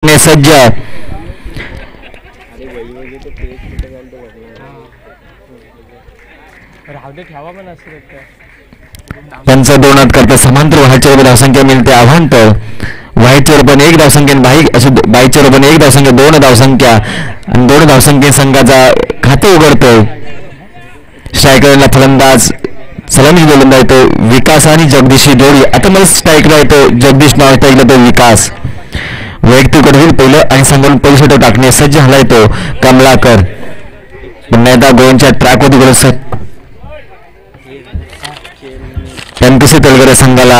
सज्ज पंच दोनात करता समांतर व्हायच्या धावसंख्या मिळते आव्हान तर व्हायच्यावर पण एक धावसंख्या बाईच्यावर पण एक धावसंख्या 2 धावसंख्या आणि 2 धावसंख्ये संघाचा खाते उघडतोय. स्ट्रायकरला फलंदाज सलामी गोलंदाज येतो विकास आणि जगदीशची जोडी. आता मला स्ट्रायकला येतो जगदीश नाव तो विकास वैयक्तिक होईल पहिलं आणि संघाला पहिलं षटक टाकणे सज्ज हला येतो कमलाकर. पुन्हा एकदा गोलच्या ट्रॅकवरती गोल एमपीसी तेलगरे संघाला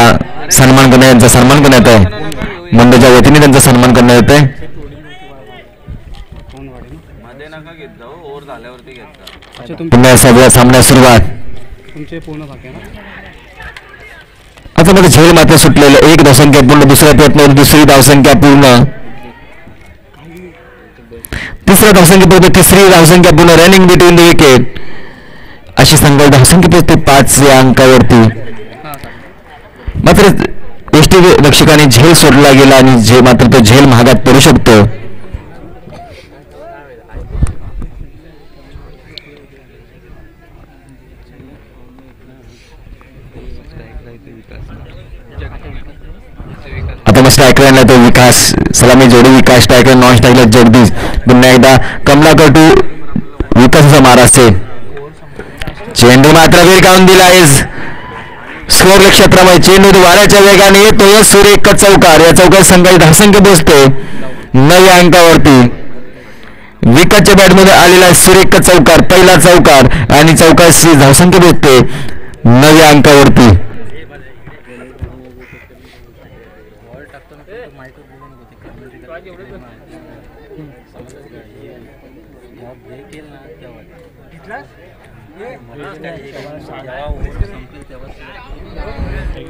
सन्मान करण्यात आहे. मंडळच्या वतीने त्यांचा सन्मान करण्यात येतोय. पुन्हा सगळ्या सामन्यात सुरुवात. आता मध्ये झेल मात्र सुटलेलं एक धावसंख्या पूर्ण दुसऱ्या प्रयत्नावर दुसरी धावसंख्या पूर्ण तिसऱ्या धावसंख्येपर्यंत तिसरी धावसंख्या पूर्ण रनिंग बिटवीन द विकेट अशी संघ धावसंख्या पोहोचते 5 या अंकावरती. मात्र यष्टी रक्षकाने झेल सोडला गेला आणि मात्र तो झेल महागात पडू शकतो. आता मग स्ट्रायकरला तो विकास सलामी जोडी विकास स्ट्रायकर नॉन स्ट्रायकर जगदीश. पुन्हा एकदा कमलाकर टू विकासाचा मारा असेल. चेंडू मात्र वीरकावून दिला आहे स्कोर क्षेत्रामध्ये. चेंडू वाऱ्याच्या वेगाने येतो सुरेख चौकार. या चौकार संघाची धावसंख्या पोहोचते 9 अंकावरती. विकेटच्या बॅटमध्ये आलेला सुरेख चौकार पहिला चौकार आणि चौकारची धावसंख्या पोहोचते 9 अंकावरती.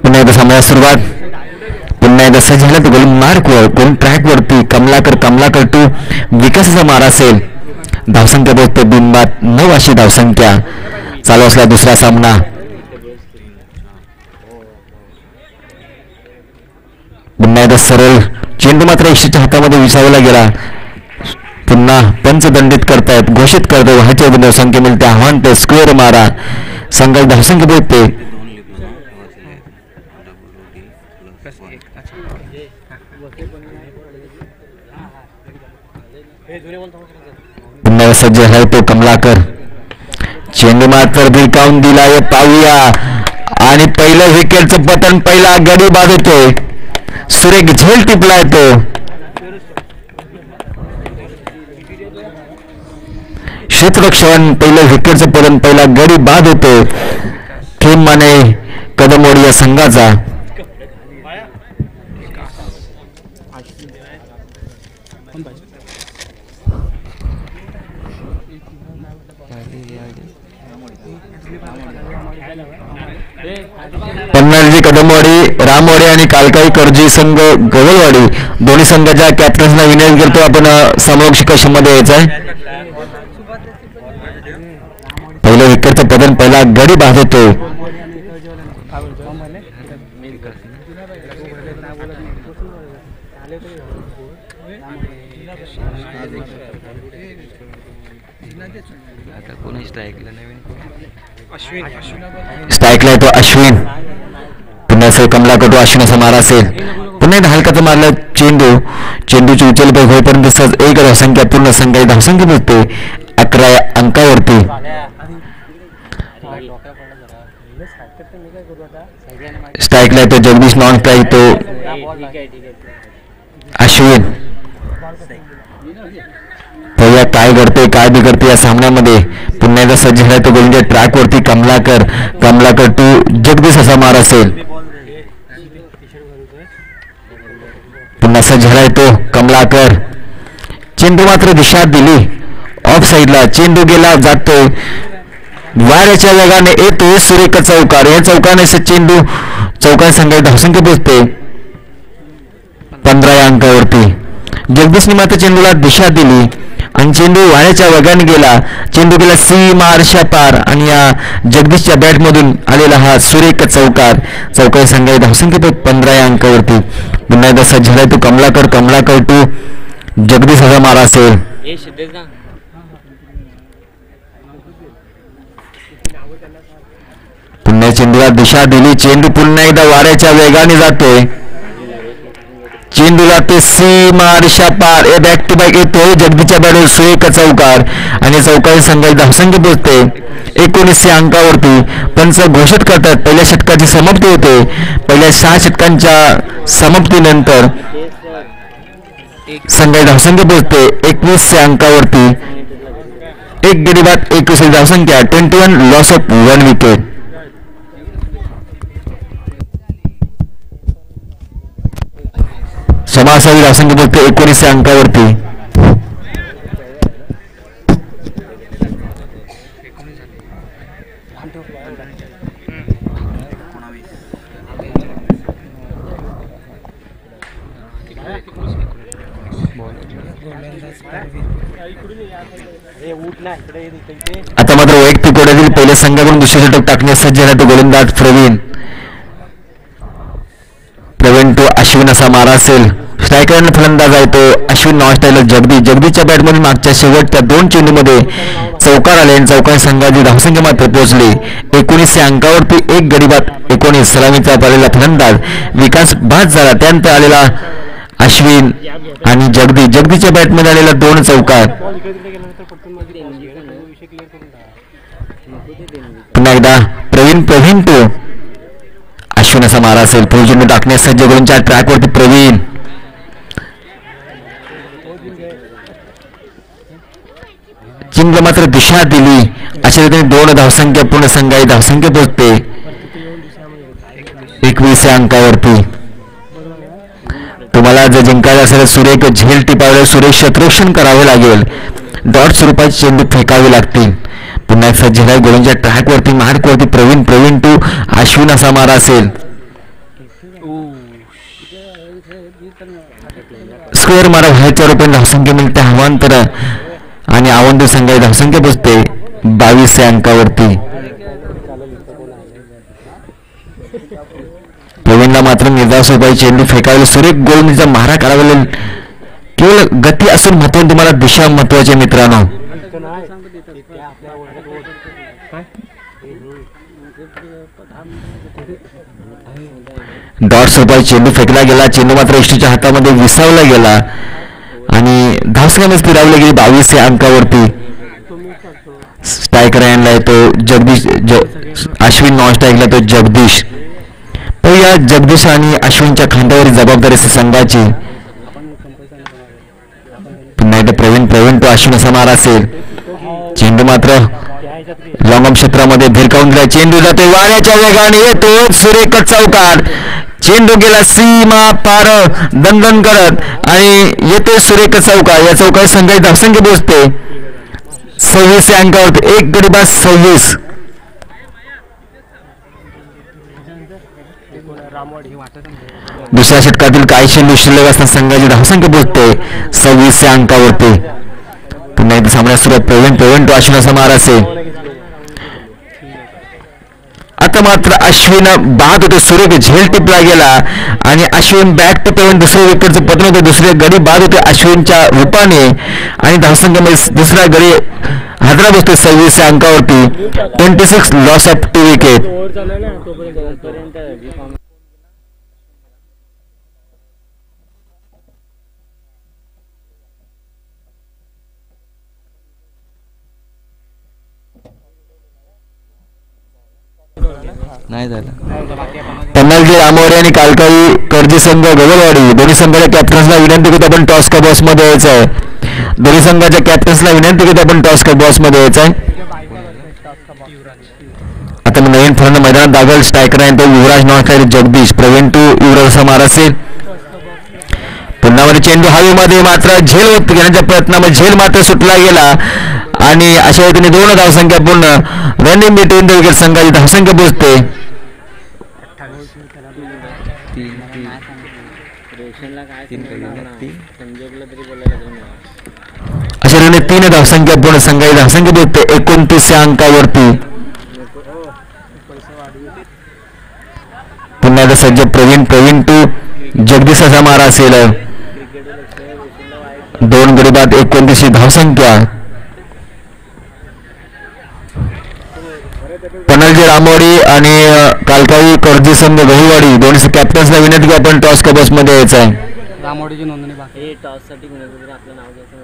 पुन्हा एकदा सामन्याला सुरुवात. पुन्हा एकदा सज्ज झाला तर गोल मार्क कोण ट्रॅक वरती कमलाकर टू विकासाचा मारा असेल. धावसंख्या पोहोचते बिनबाद 9 अशी धावसंख्या. चालू असला दुसरा सामना. पुन्हा एकदा सरळ चेंडू मात्र यष्टीच्या हातामध्ये विसावला गेला. पुन्हा पंच दंडित करतायत घोषित करतो व्हायच्या धावसंख्या मिळते आव्हान ते स्क्वेअर मारा. संघाची धावसंख्या पोहोचते पुन्हा सज्ज झालाय तो कमलाकर. चेंडू मात्र भिरकावून दिलाय पाहूया आणि पहिलं विकेटचं पतन पहिला गडी बाद होतोय. सुरेख झेल टिपलाय तो. क्षेत्ररक्षण पहिलं विकेटचं पतन पहिला गडी बाद होतो. थेंब माने कदमवाडी या संघाचा. पन्नाळजी कदमवाडी रामवाडी आणि कालकाई करजी संघ गवळवाडी दोन्ही संघाच्या कॅप्टन्सना विनंती करतो आपण समोक्ष कशामध्ये यायचं आहे. पहिलं विकेटचं पतन पहिला गडी बाद होतो. स्ट्राईकला येतो अश्विन. पुन्हा कमलाकर अश्विनाचा मारा असेल. पुन्हा एकदा हलकाचा मारला चेंडूची उचल होईपर्यंत सहज एक धावसंख्या पूर्ण संघाची धावसंख्या मिळते 11 अंकावरती. स्ट्राईकला येतो जगदीश नॉन स्ट्राईक तो अश्विन. पाहूया काय घडते काय बिघडते या सामन्यामध्ये. पुन्हा एकदा सज्ज झालाय तो गोलंदाज ट्रॅक वरती कमलाकर टू जगदीश असा मार असेल. पुन्हा सज्ज झालाय तो कमलाकर. चेंडू मात्र दिशा दिली ऑफ साईडला. चेंडू गेला जातोय वाऱ्याच्या वेगाने येतो सुरेख चौकार. या चौकाने चेंडू चौकार संघाची धावसंख्या पोहोचते 15 अंकावरती. जगदीशने मात्र चेंडूला दिशा दिली आणि चेंडू वाऱ्याच्या वेगाने गेला. चेंडू गेला सीमारेषा पार आणि या जगदीशच्या बॅटमधून आलेला हा सुरेख चौकार. चौकार संघाची धावसंख्या 15 या अंकावरती. पुन्हा एकदा सज्ज झालाय तो कमलाकर टू जगदीश असा मारा असेल. पुन्हा चेंडूला दिशा दिली. चेंडू पुन्हा एकदा वाऱ्याच्या वेगाने जातोय. चेंडूला ते सीमारेषा पार बॅक टू बॅक येतोय. जगदीच्या बॅटवर सुरेख चौकार आणि चौकारी संघाची धावसंख्या पोहोचते 19 अंकावरती. पंच घोषित करतात पहिल्या षटकाची समाप्ती होते. पहिल्या 6 षटकांच्या समाप्तीनंतर संघाची धावसंख्या पोहोचते 21 अंकावरती. एक गडी बाद 21 धावसंख्या. 21 लॉस ऑफ 1 विकेट. समासावी धावसंख्या पोहोचते 19 अंकावरती. आता मात्र वैयक्तिक गोड्यातील पहिल्या संघाकडून दुसरे षटक टाकण्यास सज्ज झाला तो गोलंदाज प्रवीण टू अश्विन असा मारा असेल. स्ट्रायकर फलंदाज आहे तो अश्विन नॉन जगदीशच्या बॅटमधून मागच्या शेवटच्या 2 चेंडूमध्ये चौकार आले आणि चौकार संघाची धावसंख्या मात्र पोहोचली 19 अंकावरती. एक गडी बाद 19. सलामीचा पाहिलेला फलंदाज विकास बाद झाला. त्यानंतर आलेला अश्विन आणि जगदीशच्या बॅटमध्ये आलेला 2 चौकार. पुन्हा एकदा प्रवीण टू अश्विन असा मारा असेल. चेंडू टाकण्यास सज्ज गोलंच्या ट्रॅकवरती प्रवीण. चेंडूला मात्र दिशा दिली. अशा रीतीने 2 धावसंख्या पूर्ण संघाची धावसंख्या पोहोचते 21 अंकावरती. तुम्हाला जर जिंकायचं असेल सुरेख झेल टिपावे सुरेख शत्रुक्षण करावे लागेल. डॉट स्वरूपाचे चेंडू फेकावे लागतील. पुन्हा एक सज्ज झालाय गोलंच्या ट्रॅकवरती मार्कवरती प्रवीण टू अश्विन असा मारा असेल. स्क्वेअर मारा व्हायच्या रुपये धावसंख्या मिळते हवांतर आणि आवंतर संघाची धावसंख्या पोचते 22 अंकावरती. प्रवीणला मात्र निर्धाव स्वरूपाची चेंडू फेकावेल. सुरेख गोलंदाजीचा मारा करावा. केवळ गती असून महत्वाची तुम्हाला दिशा महत्वाची मित्रांनो. डॉट स्वरूपाचा चेंडू फेकला गेला. चेंडू मात्र इष्टीच्या हातामध्ये विसावला गेला आणि धावसंख्या स्थिरावली गेली 22 अंकावरती. स्ट्रायकर आणलाय तो जगदीश. अश्विन नॉन स्ट्राईकला तो जगदीश. तो या जगदीश आणि अश्विनच्या खांद्यावरील जबाबदारी संघाची. पुन्हा एकदा प्रवीण टू अश्विन असा मारा असेल. चेंडू मात्र लॉंगम क्षेत्रामध्ये भिरकावून दिला. चेंडू जातो वाऱ्याच्या वेगाने येतो सुरेख चौकार. चेंडू गेला सीमा पार दणदण करत आणि येतो सुरेख चौकार. या चौकार संघाची धावसंख्या पोहोचते 26 अंकावरती. एक गडी बाद 26. दुसऱ्या षटकातील काही चेंडू शिल्लक असताना संघाची धावसंख्या पोहोचते 26 अंकावरती. पुन्हा एकदा सामन्यात सुरुवात प्रवीण टू अश्विन असा मारा असेल. आता मात्र अश्विन बाद होते. सुरेख झेल टिपला गेला आणि अश्विन बॅक टू प्रवीण दुसऱ्या विकेटचं पतन होते. दुसरे गडी बाद होते अश्विनच्या रूपाने आणि धावसंख्येमध्ये दुसरा गडी हादरा बसतो 26 अंकावरती. 26 लॉस ऑफ 2 विकेट. नाही झालं. पन्नालजी रामवाडी आणि कालकाई कर्जी संघ गवळवाडी दोन्ही संघाच्या कॅप्टन्सला विनंती करतो आपण टॉस का बॉस मध्ये यायचं आहे. दोन्ही संघाच्या कॅप्टन्सला विनंती करतो आपण टॉस का बॉस मध्ये यायचं आहे. आता नवीन फलंदाज मैदानात दाखल. स्ट्रायकर आहे तो युवराज नॉन जगदीश. प्रवीण टू युवराज असा मारा असेल. पुन्हा मध्ये चेंडू हवेमध्ये मात्र झेल घेण्याच्या प्रयत्नामध्ये झेल मात्र सुटला गेला आणि अशा रीतीने 2 धावसंख्या पूर्ण. रनिंग बिटवीन द विकेट संघाची धावसंख्या पोहोचते अशा 3 धावसंख्या पूर्ण संघाची धावसंख्या भेटते 29 अंकावरती. पुन्हा एकदा सज्ज प्रवीण टू जगदीश असा मारा असेल. 2 गडी बाद 29 धावसंख्या. पनलजी रामवाडी आणि कालकाई कर्जी संघ गहिवाडी दोन्ही कॅप्टन्सला विनंती की आपण टॉस कबस मध्ये यायचं आहे. रामवाडीची नोंदणी बाकी टॉस साठी आपलं नाव घ्यायचं.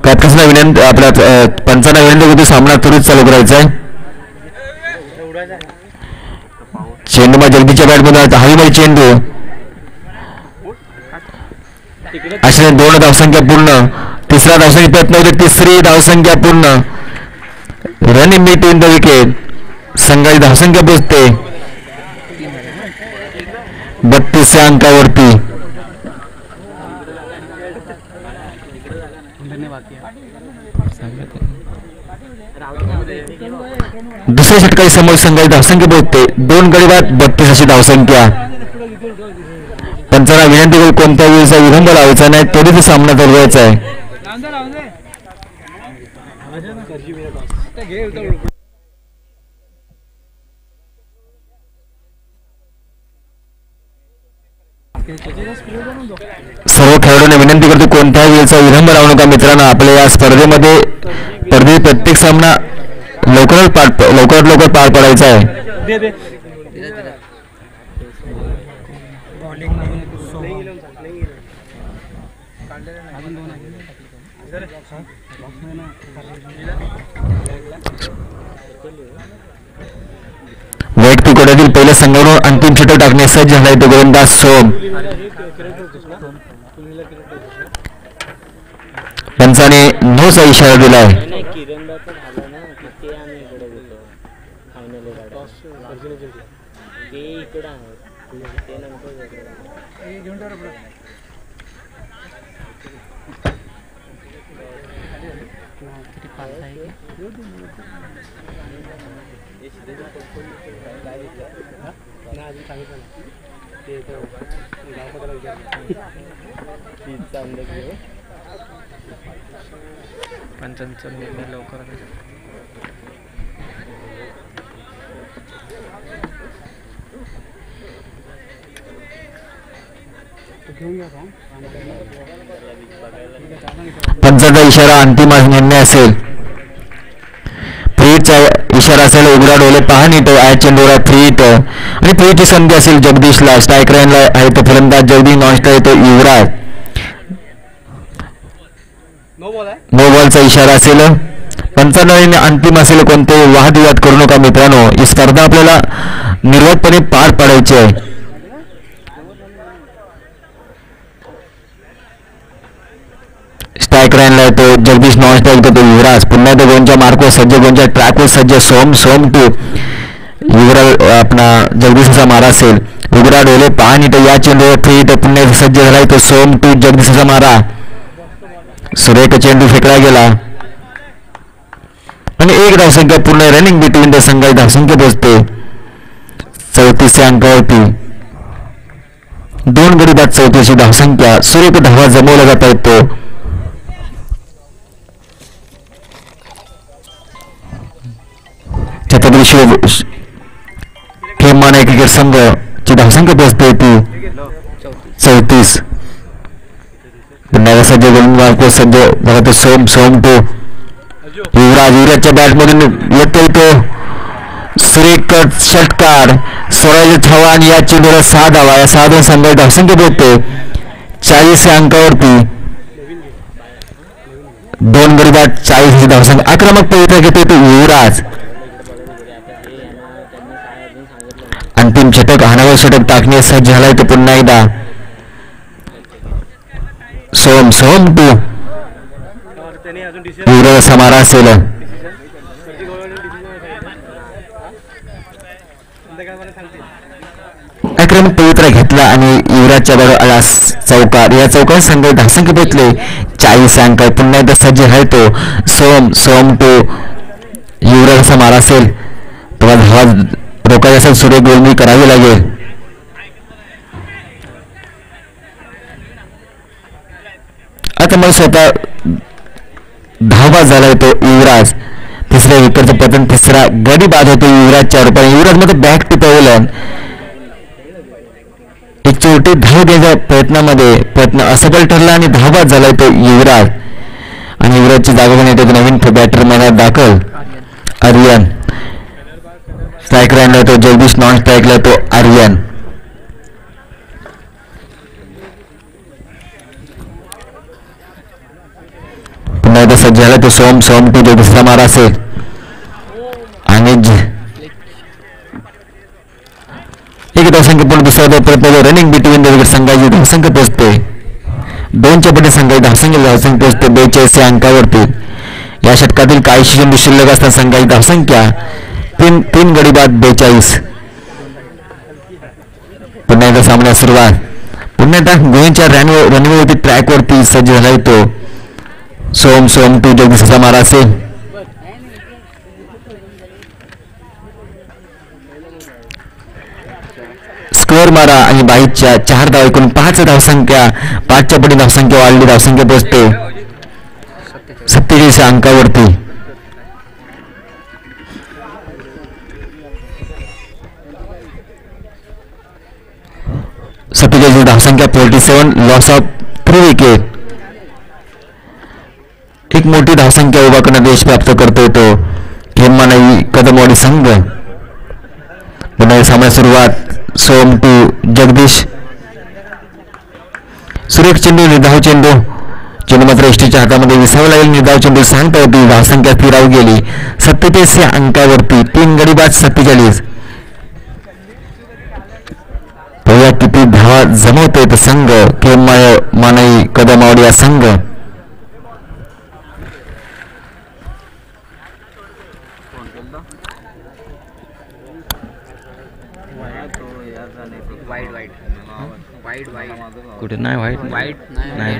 कॅप्टन्सला विनंती आपल्या पंचांना विनंती होती सामना त्वरित चालू करायचा आहे. चेंडू जगदीच्या बॅटमध्ये हवीमध्ये चेंडू. अशा 2 धावसंख्या पूर्ण. तिसरा धावसंख्या प्रयत्न होते. तिसरी धावसंख्या पूर्ण. Running between the wicket. संघाची धावसंख्या पोचते 32 अंकावरती. दुसऱ्या षटकाची समोर संघाची धावसंख्या पोहोचते 2 गडी बाद 32 अशी धावसंख्या. पंचांना विनंती करून कोणत्या वेळेचा विलंब लावायचा नाही. तरी सामना चालवायचा आहे. सर्व खेळाडूंना विनंती करतो कोणत्याही वेळेचा विलंब लावू नका मित्रांनो. आपल्या या स्पर्धेमध्ये प्रत्येक सामना लवकरात लवकर पार पडायचा आहे. वैयक्तिक गोड्यातील पहिल्या संघावरून अंतिम षटक टाकण्यास सज्ज झालाय तो गोलंदाज सोम. पंचाने नोचा इशारा दिलाय. पंचांचा निर्णय लवकर पंचांचा इशारा अंतिम निर्णय असेल. फ्रीचा इशारा असेल. उघडा डोले पहा नीट. आय चेंडूला फ्रीट आणि फ्रीची संधी असेल जगदीशला. स्ट्राईक लाईनला आहे तो फलंदाज जगदीश. नॉन स्ट्राईक तो युवराज. नो बॉलचा इशारा असेल. पंचांना अंतिम असेल. कोणतेही वादविवाद करू नका मित्रांनो. ही स्पर्धा आपल्याला निर्वाधपणे पार पाडायची आहे. स्ट्राईक लाईनला येतो जगदीश. नॉन स्ट्राईक तो युवराज. पुन्हा एकदा गोंच्या मार्कवर सज्ज. गोंच्या ट्रॅकवर सज्ज. सोम टू युवराज. आपला जगदीशाचा मारा असेल. उघडा डोले पहा नीट. या चेंडूवर फ्री पुन्हा सज्ज झालाय तो सोम टू जगदीशाचा मारा. सुरेख चेंडू फेकला गेला आणि 1 धावसंख्या पूर्ण. रनिंग बिटवीन द संघाची धावसंख्या पोहोचते 34 अंकावरती. 2 गडी बाद 34 धावसंख्या. सुरेख धावा जमवला जाता येतो. छत्रपती शिव खेमाने क्रिकेट संघाची धावसंख्या पोहोचते ती 34. पुन्हा सज्ज गोलंदाज सज्ज बघा तो सोम टू युवराजच्या बॅटमधून येतो सुरेख षटकार. स्वराज चव्हाण या चेंडूला 6 धावा. या 6 धावा संघाची धावसंख्या पोहोचते 40 अंकावरती. 2 गडी बाद 40 धावसंख्या. आक्रमक पवित्रा घेतो तो युवराज. अंतिम षटक हाणावर षटक टाकण्यास सज्ज झालाय तो पुन्हा एकदा सोम टू युवराज समारा असेल. आक्रमक पवित्रा घेतला आणि युवराजच्या बरोबर चौकार. या चौकार संघ धावसंख्या पोहोचले 40 अंक. पुन्हा एकदा सज्ज आहे तो सोम टू युवराज मारा असेल. तेव्हा धावा रोखायला असेल. सुरेख गोलंदाजी करावी लागेल. त्याच्यामुळे स्वतः धावबाद झाला तो युवराज. तिसऱ्या विकेटचं पतन, तिसरा गडी बाद होतो युवराजच्या रूपाने. युवराज मध्ये बॅक टू पवेलन, एक चोटी धाव घ्यायच्या प्रयत्न असफल ठरला आणि धावबाद झालाय तो युवराज. आणि युवराजची जागा घेण्यात येतो नवीन बॅटर मैदानात दाखल आर्यन. स्ट्राईक राहिला तो जगदीश, नॉन स्ट्राईकला तो आर्यन. पुन्हा एकदा सज्ज झाला तो सोम टू दुसरा मारा असेल. आणि एक धावसंख्या पूर्ण दुसरा प्रयत्न, रनिंग बिटवीन द विकेट संघाची धावसंख्या पोहोचते 2च्या पटी संघाची धावसंख्या पोहोचते 42 या अंकावरती. या षटकातील काही चेंडू शिल्लक असताना संघाची धावसंख्या 3 गडी बाद 42. पुन्हा एकदा सामन्यास सुरुवात. पुन्हा एकदा गोविंदच्या रनवेवरती ट्रॅकवरती सज्ज झाला तो सोम टू जगदीशचा मारा असेल. स्कोअर मारा आणि 22च्या 4 धावा, एकूण 5 धावसंख्या, 5च्या पटी धावसंख्या वाढली, धावसंख्या पोहोचते 47 अंकावरती. धावसंख्या 47, लॉस ऑफ 3 विकेट. एक मोठी धावसंख्या उभा करण्यात यश प्राप्त करतोय तो खेमानाई कदमवाडी संघ. पुन्हा सामन्यात सुरुवात. सोम टू जगदीश, सुरेख चेंडू, निर्धाव चेंडू मात्र एसटीच्या हातामध्ये विसावा लागेल. निर्धाव चेंडू सांगता होती, धावसंख्या फिराव गेली 47 या अंकावरती. 3 गडी बाद 47. बघूया किती धावा जमवतोय तो संघ मानाई कदमवाडी या संघ. कुठे नाही वाईट नाही.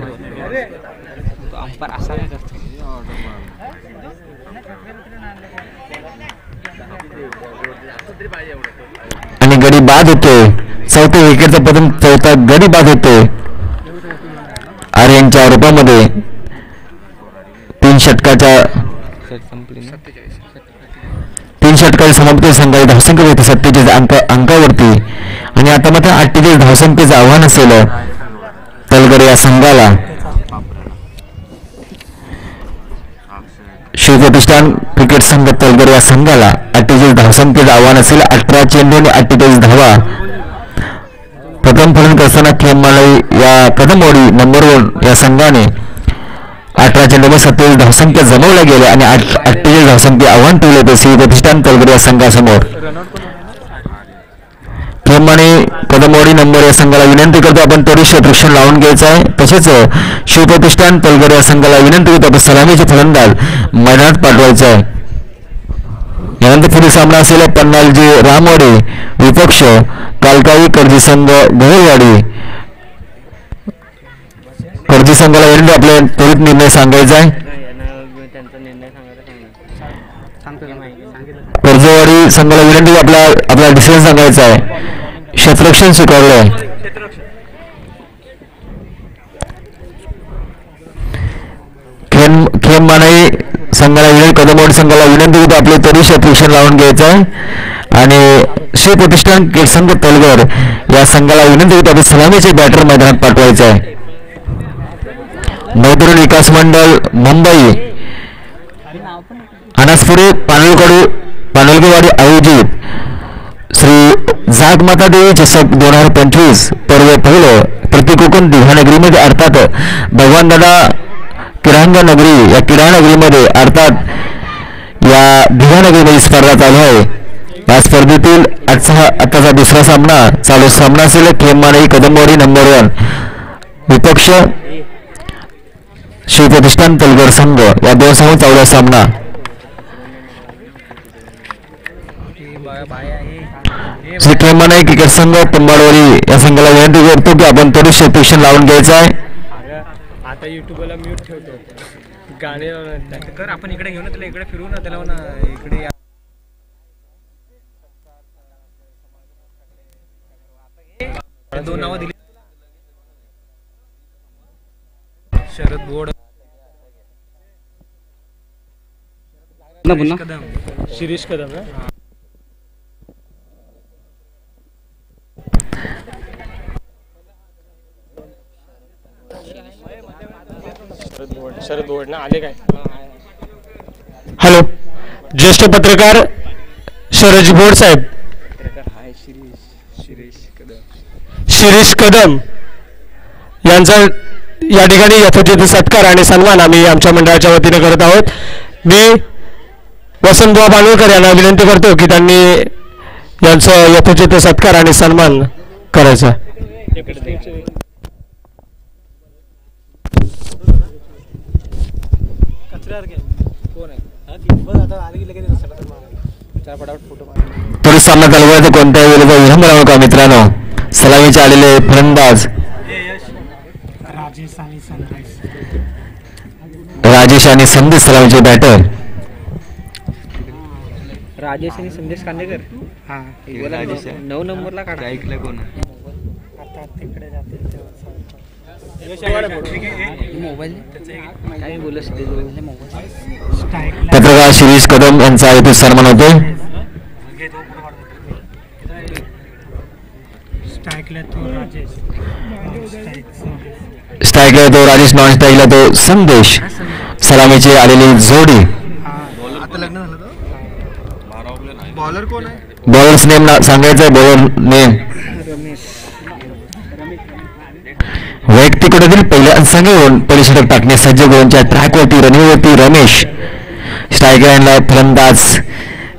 आणि गडी बाद होतोय. 4थ्या विकेटचा पतन, 4था गडी बाद होतोय आर्यनच्या रूपामध्ये. 3 षटकाच्या समाप्ती संघाची धावसंख्या होती 47 अंकावरती. आणि आता मात्र 48 धावसंख्येचं आव्हान असेल तलगर या संघाला. शिवप्रतिष्ठान क्रिकेट संघ तलगर या संघाला 48 धावसंख्येचं आव्हान असेल. 18 चेंडू आणि 48 धावा. प्रथम फलंदाज असताना खेमानाई या कदमवाडी नंबर 1 या संघाने 18 चेंडूमध्ये 27 धावसंख्या जमवल्या गेल्या आणि 48 धावसंख्या आव्हान ठेवले होते शिवप्रतिष्ठान तलगर या संघासमोर. खेमानाई कदमवाडी नंबर या संघाला विनंती करतो आपण त्वरित क्षेत्ररक्षण लावून घ्यायचं आहे. तसेच शिवप्रतिष्ठान तलगर या संघाला विनंती करतो आपण सलामीचे फलंदाज मैदानात पाठवायचं आहे. यानंतर पुढील सामना असेल पन्नालजी रामवाडी विपक्ष कालकाई कर्जी संघ गहळवाडी. कर्जी संघाला विनंती आपल्या त्वरित निर्णय सांगायचा आहे. कर्जवाडी संघाला विनंती आपला डिसिजन सांगायचा आहे. क्षेत्ररक्षण स्वीकारलंय. खेमानाई संघाला विनंती, कदमवाडी संघाला विनंती होती आपले तरी क्षेत्ररक्षण लावून घ्यायचं आहे. आणि शिवप्रतिष्ठान क्रिकेट संघ तलगर या संघाला विनंती होती आपले सलामीचे बॅटर मैदानात पाठवायचे आहे. नवतरुण विकास मंडळ मुंबई अनासपुरे पानोलगेवाडी आयोजित श्री जागमाता देवी चषक 2025 पर्व पहिलं प्रति कोकण दिघानगरीमध्ये अर्थात भगवान दादा किराणनगरी या किराणनगरीमध्ये अर्थात या दिघानगरीमध्ये स्पर्धा चालू आहे. या स्पर्धेतील आताचा दुसरा सामना चालू सामना असेल खेमानाई कदमवाडी नंबर 1 विपक्ष शिवप्रतिष्ठान तलगर संघ या 2 संघ चालू सामना. श्री खेमानाई क्रिकेट संघ तुंबाडवाडी या संघाला विनंती करतो की आपण थोडी क्षेत्ररक्षण लावून घ्यायचं आहे. आता युट्यूबला म्यूट ठेवतो गाणे कर आपण इकडे घेऊन त्याला इकडे फिरू ना त्याला म्हणा इकडे दोन नावं दिली शरद बोर्ड कदम शिरीष कदम शरद बोर्ड ना आले काय. हॅलो, ज्येष्ठ पत्रकार शरद बोर्ड साहेब. शिरीष कदम यांचा या ठिकाणी यथोचित सत्कार आणि सन्मान आम्ही आमच्या मंडळाच्या वतीने करत आहोत. मी वसंतबुवा बांदोडकर यांना विनंती करतो की त्यांनी यांचं यथोचित सत्कार आणि सन्मान करायचा. पुढे सामना चालू आहे. कोणत्याही वेळेचा विलंब राहू का मित्रांनो. सलामीचे आलेले फलंदाज राजेश आणि संदेश सलामीचे बॅटर. राजेश आणि संदेश कांदेकर. 9 नंबरला काढा. ऐकलं कोण पत्रकार शिरीष कदम यांचा येथे सन्मान होतो. स्ट्राईकला तो राजेश, नॉन स्ट्राईकला तो संदेश. सलामीची आलेली जोडी. बॉलर्स नेम सांगायचंय. बॉलर नेम वैयक्तिक कोट्यातील पहिल्या संघावरून पहिली षटक टाकणे सज्ज गोलंच्या ट्रॅकवरती रनिंगवरती रमेश. स्ट्राईक लाईनला फलंदाज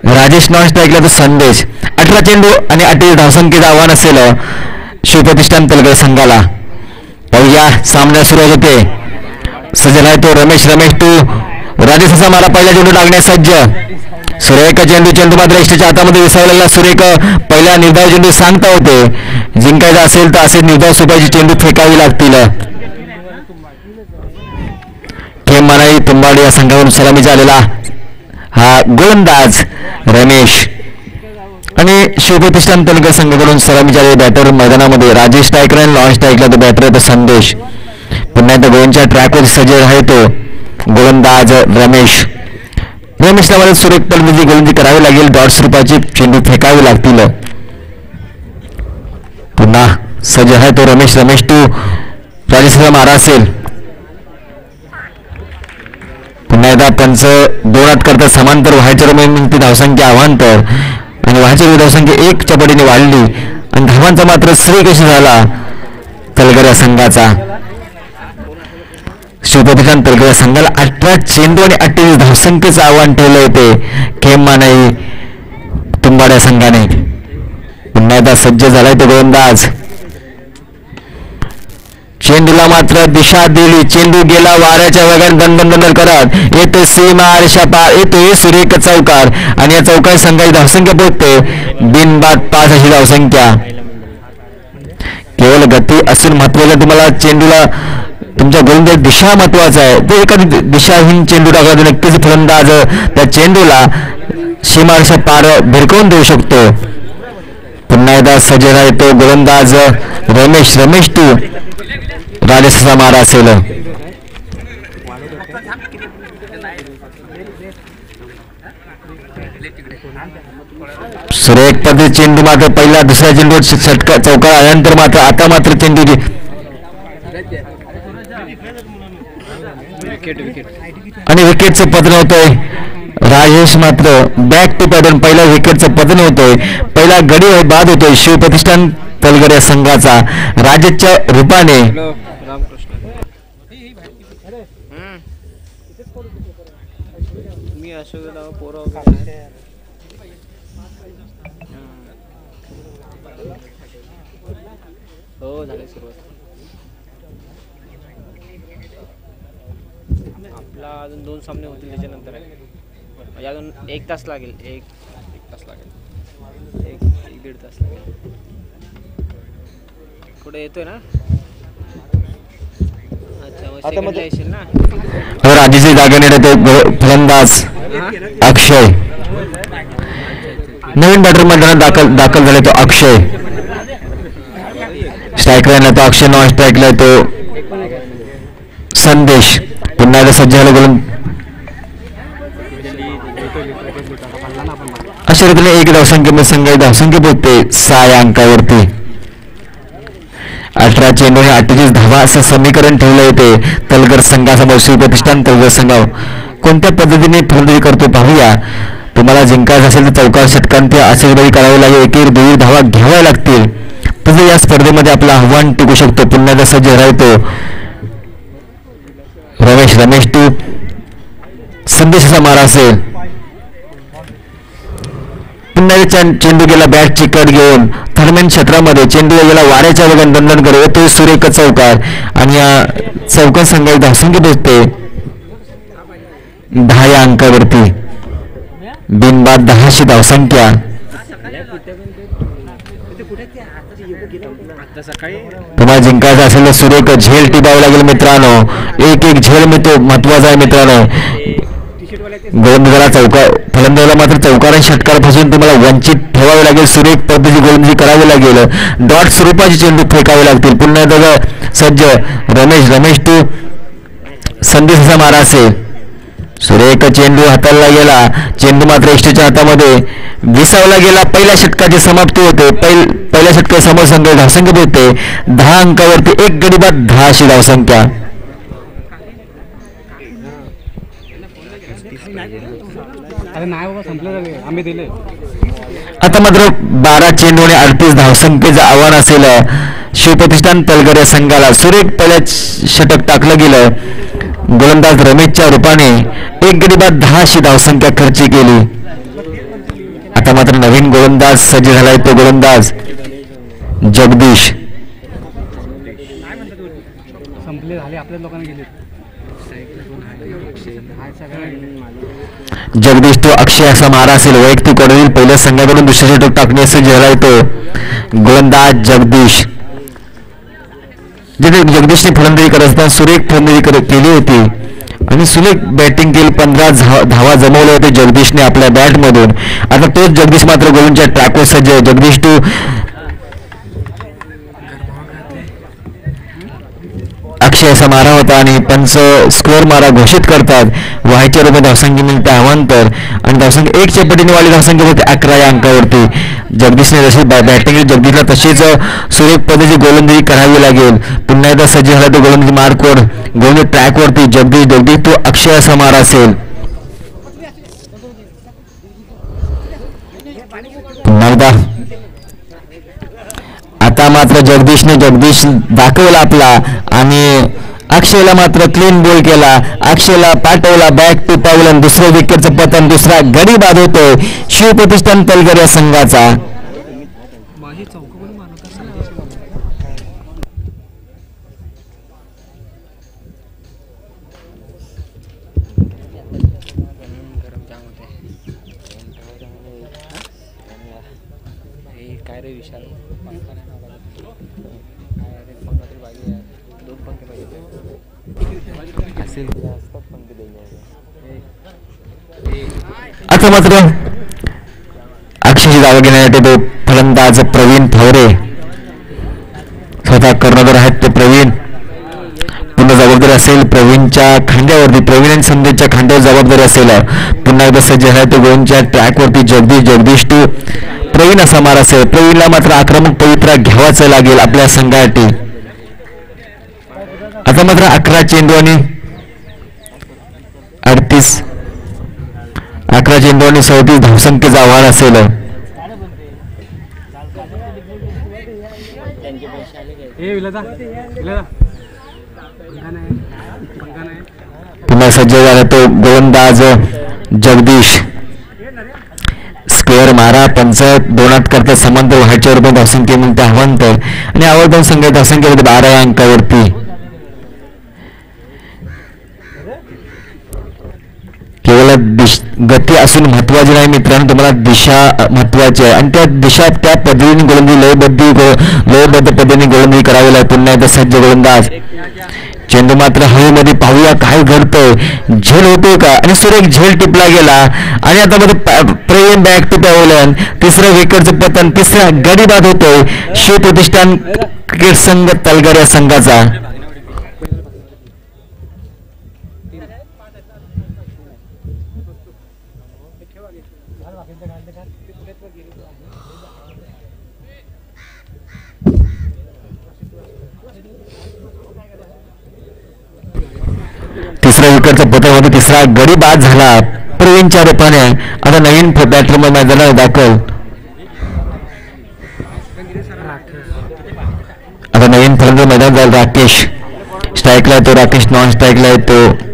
राजेश, नॉन स्ट्राईकला तो संदेश. 18 चेंडू आणि 28 धावसंख्येचं आव्हान असेल शिवप्रतिष्ठान तलगर संघाला. पाहूया सामना सुरुवात होते. सज्ज आहे तो रमेश. रमेश टू राजेश असा मारा. पहिला चेंडू लागण्यास सज्ज. सुरेख चेंडू मात्र इष्टच्या हातामध्ये विसावलेला. सुरेख पहिल्या निर्धाव चेंडू सांगता होते. जिंकायचा असेल तर असे निर्धाव सुपायची चेंडू फेकावी लागतील. खेम मनाई तुंबाड या संघावरून सलामीचा आलेला हा गोलंदाज रमेश. आणि शिवप्रतिष्ठान तलगर संघाकडून सलामीचे आलेले बॅटर मैदानामध्ये राजेश. स्ट्रायकर आणि लॉन स्ट्राईकला तो बॅटर तो संदेश. पुन्हा एकदा गोलंच्या ट्रॅकवर सज्ज आहे तो गोलंदाज रमेश. रमेशला मला सुरेख पद्धतीची गोलंदाजी करावी लागेल. डॉट्स रुपयाची चेंडू फेकावी लागतील. पुन्हा सज्ज आहे तो रमेश. रमेश टू राजेशचा मारा असेल. पुन्हा एकदा पंच 2 आत करता समांतर व्हायच्या रमेशची धावसंख्या अवांतर आणि व्हायच्या धावसंख्या 1च्या पटीने वाढली आणि धावांचा मात्र श्रीकृष्ण झाला तलगर या संघाचा. शिवप्रतिष्ठान तलगर संघाला 18 चेंडू आणि 28 धावसंख्येचं आव्हान ठेवलं होते खेम मानाई तुंबाड्या संघाने. पुन्हा एकदा सज्ज झालाय तो गोलंदाज. चेंडूला मात्र दिशा दिली. चेंडू गेला वाऱ्याच्या वेगाने दणदण करत. येते सीमा रेषा पार. येते सुरेख चौकार आणि या चौकार संघाची धावसंख्या पोहोचते बिनबाद 5 अशी धावसंख्या. केवळ गती असून महत्वाचं तुम्हाला चेंडूला तुमच्या गोलंदाज दिशा महत्वाचा आहे. ते एखादी दिशाहीन चेंडू टाकला तर नक्कीच फलंदाज त्या चेंडूला सीमारेषा पार भिरकवून देऊ शकतो. पुन्हा एकदा सज्ज आहे तो गोलंदाज रमेश. रमेश टू राजेशचा मारा असेल. सुरेख पद्धती चेंडू मात्र पहिला दुसऱ्या चेंडू चौकार आल्यानंतर मात्र आता मात्र चेंडू आणि विकेटचं पतन होतंय. राजेश मात्र बॅक टू पॅटर्न पहिला विकेटचं पतन होतंय. पहिला गडी बाद होतोय शिवप्रतिष्ठान तलगर या संघाचा राजेशच्या रूपाने. हो झाले सुरुवात. आपला अजून 2 सामने होतील त्याच्यानंतर आहे. अजून 1 तास लागेल. एक तास लागेल. एक 1.5 तास लागेल. कुठे येतोय ना. अच्छा मग येशील ना. राजेशची जागा नेते फलंदाज अक्षय. नवीन बॅटर मैदानात दाखल झाले तो अक्षय. स्ट्राईक लाईनला तो अक्षय. नॉन स्ट्राईकला तो संदेश पुन्हा एकदा सज्ज झाला गोलंदाज. अशा रीतीने 1 धावसंख्येमध्ये संघ धावसंख्या पोहोचते 6 या अंकावरती. 18 चेंडू आणि 48 धावा असं समीकरण ठेवलं होते तलगर संघासमोर. शिवप्रतिष्ठान तलगर संघ कोणत्या पद्धतीने फलंदाजी करतो पाहूया. तुम्हाला जिंकायचं असेल तर चौकार षटकांती आशीर्वादी करावी लागेल. 1-2 धावा घ्याव्या लागतील तसं या स्पर्धेमध्ये आपलं आव्हान टिकू शकतो. पुन्हा एकदा सज्ज राहतो रमेश टू. संदेशाचा मारा असेल. पुन्हा चेंडू गेला बॅटची कट घेऊन थर्मेन क्षेत्रामध्ये. चेंडू गेला वाऱ्याच्या वेगाने दंडन करत येतो सुरेख चौकार आणि या चौकार संघाची धावसंख्या पोहोचते 10 या अंकावरती. बिनबाद 10शी धावसंख्या. तुम्हाला जिंकायचं असेल तर सुरेख झेल टिपावं लागेल मित्रांनो. 1-1 झेल मिळतो महत्वाचा आहे मित्रांनो. गोलंदाजाला फलंदाजाला मात्र चौकार आणि षटकारापासून तुम्हाला वंचित ठेवावे लागेल. सुरेख पद्धतीची गोलंदाजी करावी लागेल. डॉट स्वरूपाचे चेंडू फेकावे लागतील. पुन्हा एकदा सज्ज रमेश टू. संदेशाचा मारा असेल. सुरेख चेंडू हाताळला गेला. चेंडू मात्र एसटीच्या हातामध्ये विसावला गेला. पहिल्या षटकाची समाप्ती होते. पहिल्या षटका समोर संघ धावसंख्या पोहोचते 10 अंकावरती. 1 गडी बाद 10शी धावसंख्या. आता मात्र 12 चेंडू आणि 38 धावसंख्येचं आव्हान असेल शिवप्रतिष्ठान तलगर या संघाला. सुरेख पहिल्या षटक टाकलं गेलं. गोलंदाज रमेशच्या रूपाने 1 गडी बाद 10शी धावसंख्या खर्ची केली. आता मात्र नवीन गोलंदाज सज्ज झालाय तो गोलंदाज जगदीश. जगदीश तो अक्षय असा मारा असेल. वैयक्तिक कडील पहिल्या संघाकडून दुसऱ्या षटक टाकणे सज्ज झालाय तो गोलंदाज जगदीश. जिथे जगदीशने फलंदाजी करत असताना सुरेख फलंदाजी केली होती आणि सुरेख बॅटिंग केली. 15 धावा जमवल्या होते जगदीशने आपल्या बॅटमधून. आता तोच जगदीश मात्र गोलंदाजच्या ट्रॅकवर सज्ज. जगदीश टू. अक्षय असा मारा होता आणि पंच स्कोअर मारा घोषित करतात. व्हायच्या रूपात धावसंख्या मिळते अवांतर आणि धावसंख्या 1 च्या पटीने वाढली. धावसंख्या होते 11 या अंकावरती. जगदीशने जशी बॅटिंग जगदीशला तशीच सुरेख पद्धतीची गोलंदाजी करावी लागेल. पुन्हा एकदा सज्ज झाला तो गोलंदाजी मार्कवर गोलंदाजी ट्रॅकवरती. जगदीश तो अक्षय असा मारा असेल. पुन्हा एकदा आता मात्र जगदीश दाखवला आपला आणि अक्षयला मात्र क्लीन बॉल केला. अक्षयला पाठवला बॅक टू पावलं. दुसऱ्या विकेटचं पतन. दुसरा गडी बाद होतोय शिवप्रतिष्ठान तलगर या संघाचा. आता मात्र अक्षयची जागा घेण्यासाठी तो फलंदाज प्रवीण फवरे स्वतः कर्णधार आहेत. ते प्रवीण पुन्हा जबाबदारी असेल प्रवीणच्या खांद्यावरती. प्रवीण आणि संदेशच्या खांद्यावर जबाबदारी असेल. पुन्हा एकदा सज्ज आहे तो गोलच्या ट्रॅकवरती जगदीश टू. प्रवीण असा मार असेल. प्रवीणला मात्र आक्रमक पवित्रा घ्यावाच लागेल आपल्या संघासाठी. आता मात्र 11 चेंडू आणि 37 धावसंख्येचं आव्हान असेल. पुन्हा सज्ज झाला तो गोलंदाज जगदीश. स्क्वेअर मारा. पंच दोनात करता समांतर व्हायच्या रूपात धावसंख्येमध्ये आव्हांतर आणि आवर्धन संघ धावसंख्येमध्ये 12 या अंकावरती. केवळ गती असून महत्वाची नाही मित्रांनो. तुम्हाला दिशा महत्वाची आहे आणि त्या दिशा त्या पद्धतीने गोलंदाजी लयबद्ध पद्धतीने गोलंदाजी करावी लागते. पुन्हा एकदा सज्ज गोलंदाज. चेंडू मात्र हवेमध्ये पाहूया काय घडतंय. झेल होतोय का आणि सुरेख झेल टिपला गेला आणि आता मध्ये प्रेम बॅक टू पॅव्हलियन. तिसरं विकेटचं पतन. तिसरा गडी बाद होतोय शिवप्रतिष्ठान क्रिकेट संघ तलगर या संघाचा. तिसऱ्या विकेटचा पतन होते. तिसरा गडी बाद झाला प्रवीणच्या रूपाने. आता नवीन बॅटर मैदानात दाखल. आता नवीन फलंदाज मैदान जाईल राकेश. स्ट्राईकला येतो राकेश. नॉन स्ट्राईकला येतो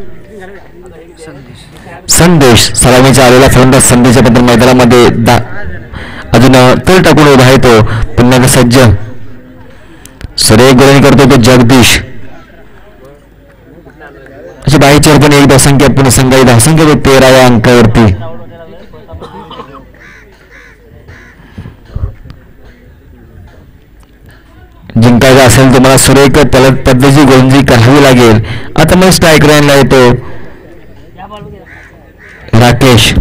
संदेश. सलामीचा आलेला फलंदाज संदेशच्या बद्दल मैदानामध्ये अजून तळ टाकून उभा आहे तो. पुन्हा सज्ज सुरेख गोलंदाजी करतो तो जगदीश. अशी बाईचवर पण एक धावसंख्या पुन्हा संघाची धावसंख्या 13व्या अंकावरती. जिंकायचा असेल तर मला सुरेख पद्धतीची गोलंदाजी करावी लागेल. आता मग स्ट्राईक लाईनला येतो राकेश.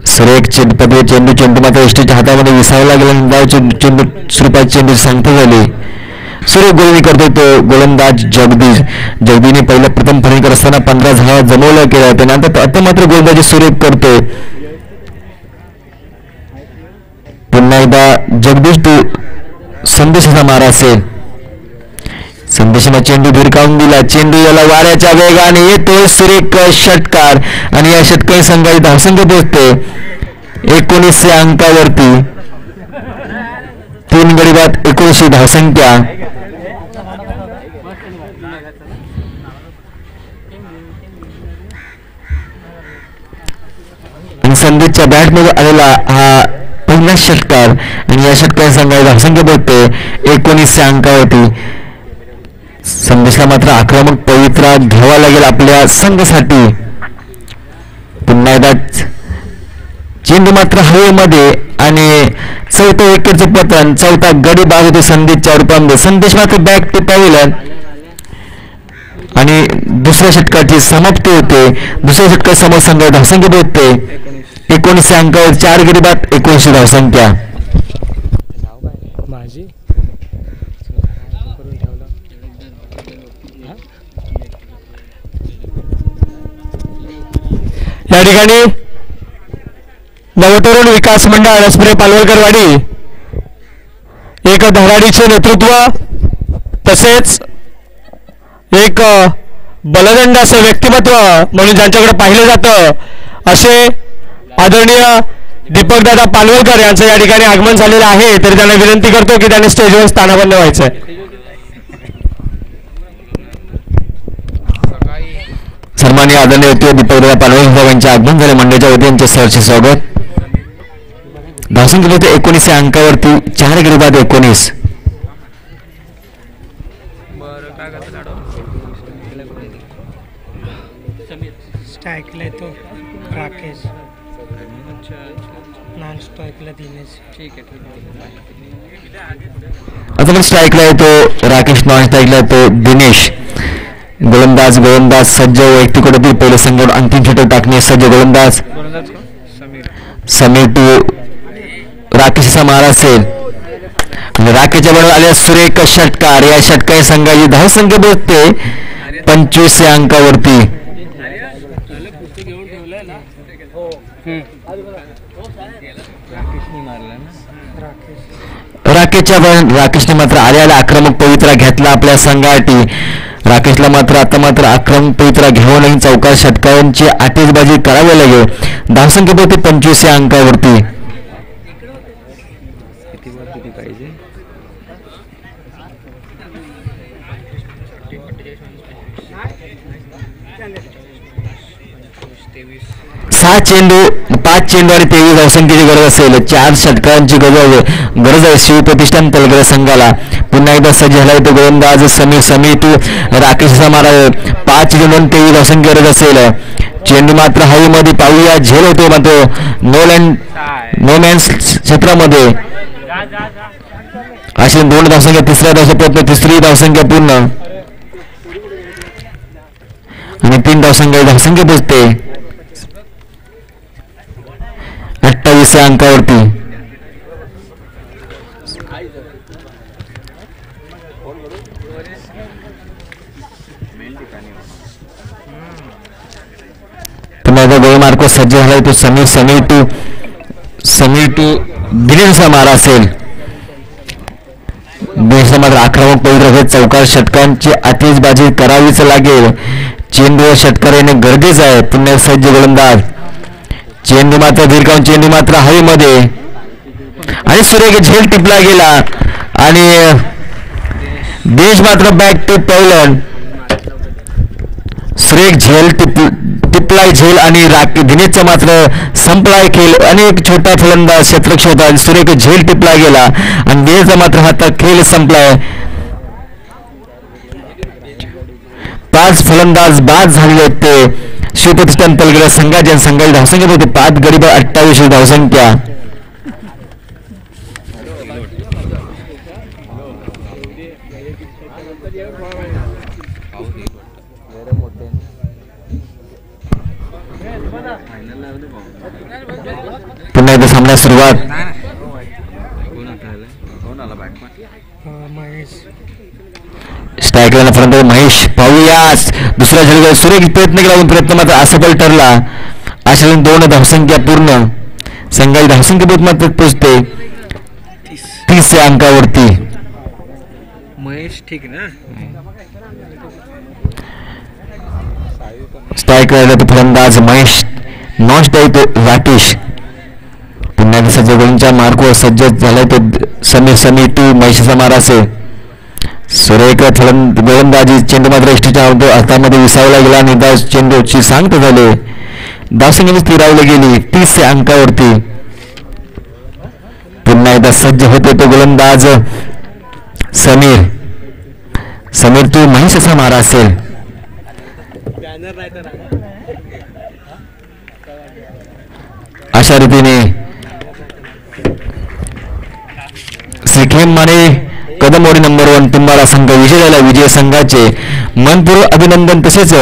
सुरेख चेंडू मात्र एसटीच्या हातामध्ये विसावला गेला. चेंडू स्वरूपात चेंडू सांगता झाली. सुरेख गोलंदाजी करतो तो गोलंदाज जगदीने प्रथम फलंदाजी करत असताना 15 धावा जमवलं केलं. त्यानंतर आता मात्र गोलंदाजी सुरेख करतो. पुन्हा एकदा जगदीश संदेशाचा मारा असेल. संदेशाने चेंडू भिरकावून दिला. चेंडू याला वाऱ्याच्या वेगाने येतो. सुरेख षटकार आणि या षटकारी संघाची धावसंख्या पोहोचते 19 अंकावरती. 3 गडी बाद 19 धावसंख्या. संदेशच्या बॅटमध्ये आलेला हा पहिला षटकार आणि या षटकारी संघाची धावसंख्या पोहोचते 19 अंकावरती. संदेशला मात्र आक्रमक पवित्रा घ्यावा लागेल आपल्या संघासाठी. पुन्हा एकदा चेंडू मात्र हवेमध्ये आणि चौथ्या विकेटचं पतन. चौथा गडी बाद होते संदेशच्या रूपामध्ये. संदेश मात्र बॅक टू पॅव्हिलियन आणि दुसऱ्या षटकाची समाप्ती होते. दुसऱ्या षटकात समोर संघाची धावसंख्या पोहोचते 19 अंकावर. 4 गडी बाद 19 धावसंख्या. या ठिकाणी नवतरुण विकास मंडळ रसपुरे पालवलकरवाडी एक धडाडीचे नेतृत्व तसेच एक बलदंड असं व्यक्तिमत्व म्हणून ज्यांच्याकडे पाहिलं जातं असे आदरणीय दीपकदादा पालवलकर यांचं या ठिकाणी आगमन झालेलं आहे. तरी त्यांना विनंती करतो की त्यांनी स्टेजवर स्थानापन्न व्हायचंय. सन्माननीय आदरणीय दीपकदादा पालवलकर यांचे आगमन झाले. मंडळाच्या वतीने यांचे सहर्ष स्वागत. धावसंख्या होते 19 अंकावरती. 4 गडी बाद 19. स्ट्राईकला येतो राकेश. नॉन स्ट्राईकला दिनेश. आता पण स्ट्राईकला येतो राकेश. नॉन स्ट्राईकला येतो दिनेश. गोलंदाज सज्ज. व्यक्तीकडे पहिले संघ अंतिम षटक टाकणे सज्ज. गोलंदाज समीर टू राकेशचा मारा असेल. राकेशच्या बरोबर आल्या सुरेख षटकार. या षटकारी संघाची धावसंख्या पोहोचते 25 अंकावरती. राकेशने मात्र आल्याला आक्रमक पवित्रा घेतला आपल्या संघासाठी. राकेशला मात्र आक्रमक पवित्रा घ्यावं लागेल. चौकार षटकांची आतिषबाजी करावी लागेल. धावसंख्या पोहोचते 25 अंकावरती. पाच चेंडू आणि 23 धावसंख्येची गरज असेल. 4 षटकांची गरज आहे शिवप्रतिष्ठान तलगड संघाला. पुन्हा एकदा सज्ज झाला तो गोलंदाज समीर टू राकेशचा मारा. 5 चेंडू आणि 23 धावसंख्या गरज असेल. चेंडू मात्र हवेमध्ये पाहूया झेल होतो मात्र नो मॅन्स क्षेत्रामध्ये. अशी 2 धावसंख्या. तिसऱ्या धावसंख्या तिसरी धावसंख्या पूर्ण आणि 3 धावसंख्या पोचते 28 अंकावरती. पुन्हा गोल मार्क सज्ज झालाय तो समीर टू दिनेशचा मारा असेल. देशाला मात्र आक्रमक पवित्र घेत चौकार षटकांची आतिषबाजी करावीच लागेल. चेंडूवर षटकार येणे गरजेचं आहे. पुन्हा सज्ज गोलंदाज, चेंडू मात्र भिरकावून चेंडू मात्र हवेमध्ये आणि सुरेख झेल टिपला गेला आणि देश मात्र बॅक टू पैलंड. सुरेख झेल टिपलाय झेल आणि दिनेशचा मात्र संपलाय खेळ. अनेक छोटा फलंदाज क्षेत्ररक्षक होता, सुरेख झेल टिपला गेला आणि दिनेशचा मात्र हा खेळ संपलाय. 5 फलंदाज बाद झालेले आहेत ते शिवप्रतिष्ठान पलगड संघाच्या संघाची धावसंख्या होते 5 गडी 28 धावसंख्या. पुन्हा एकदा सामना सुरुवात. महेश स्ट्रायकरला फलंदाज महेश. पाहूयास दुसऱ्या झटक्यात सुरेख प्रयत्न केला, प्रयत्न मात्र असफल ठरला. अशा 2 धावसंख्या पूर्ण संघाची धावसंख्या मात्र पोचते 30 अंकावरती. महेश ठीक ना. स्ट्रायकर फलंदाज महेश, नॉन स्ट्राईक राकेश. पुन्हा सज्ज गोलंदाजांच्या मार्कवर सज्ज झालाय तो समीर टू महेशचा मार असेल. सुरेख गोलंदाजी, चेंडू मात्र एसटीच्या हातामध्ये विसावला गेला आणि चेंडूची सांगता झाली. धावसंख्या स्थिरावली गेली 30 अंकावरती. पुन्हा एकदा सज्ज होते तो गोलंदाज समीर टू महेशचा मारा असेल. अशा रीतीने सिखेम माने कदमवाडी नंबर 1 तुम्हाला संघ विजय झाला. विजय संघाचे मनपूर्वक अभिनंदन. तसेच